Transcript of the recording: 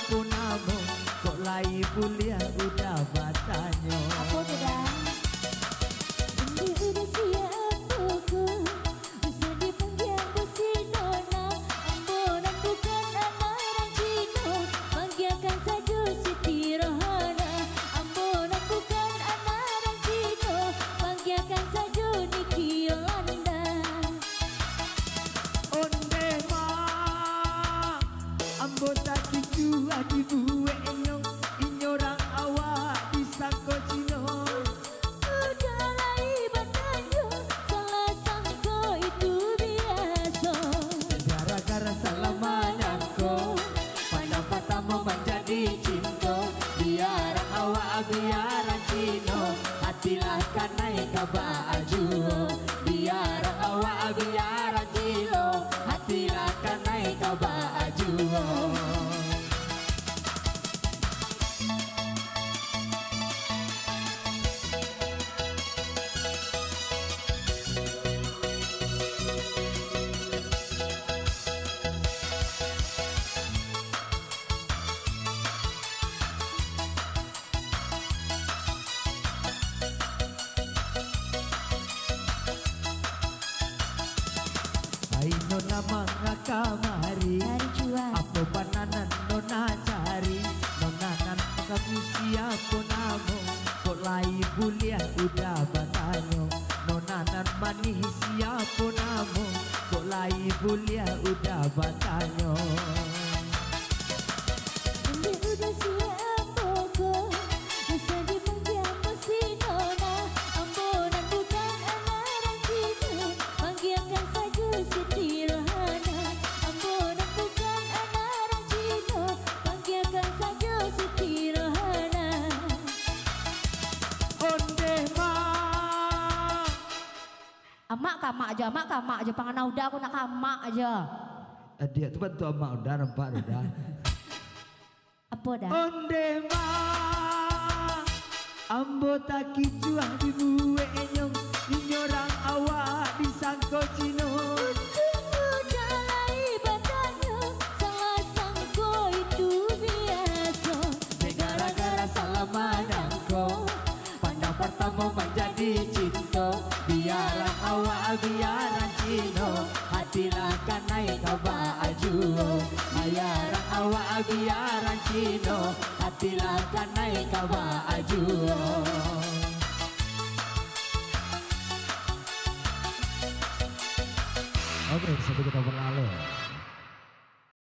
pun amo, kok lai kuliah udah batanya. Apa tu dah? Ini udah siap buku, bisa dipanggil besi nona. Ambonan bukan anak orang Cina, panggilkan saja Siti Rohana. Ambonan bukan anak orang Cina, panggilkan saja Niki Yolanda. Onde ma, ambo tak kicu adi buwe enyong, inyorang awak disangko Cino. Udah lai badannya, salah sangka itu biasa. Gara-gara salah manangko, pandang pertama menjadi cinta. Biarang awak biarang Cino, hatilah kan naik ke baju. Biarang awak biarang Cino, hatilah kan naik ke baju. Hai nona manga kamari, Cari cuan. apa pananan nona cari. Nonanan kamu siapa namo, kok lai buliah udah batanyo. Nonanan manis siapa namo, kok lai buliah udah batanyo. Ini udah siap buku, bisa dipanggil besi nona. Ambonan bukan anak orang Cina, panggilkan saja Siti Rohana. Ambonan bukan anak orang Cina, panggilkan saja Siti Rohana. Onde ma, Amak kamak aja, pangan udah aku nak kamak aja. dia tu bantu amak udah nampak udah. Apa dah? Onde ma, ambo tak kicuah di buwe enyong, inyorang awak disangko Cino. Udah lai badannya, salah sangka itu biasa. Gara-gara salah manangko, pandang pertama menjadi cinta. Biarang awak biarang Cino, hatilah kan naik ke baju. Biarang awak biarang Cino, hatilah kan naik ke baju. Oke, sampai kita berlalu.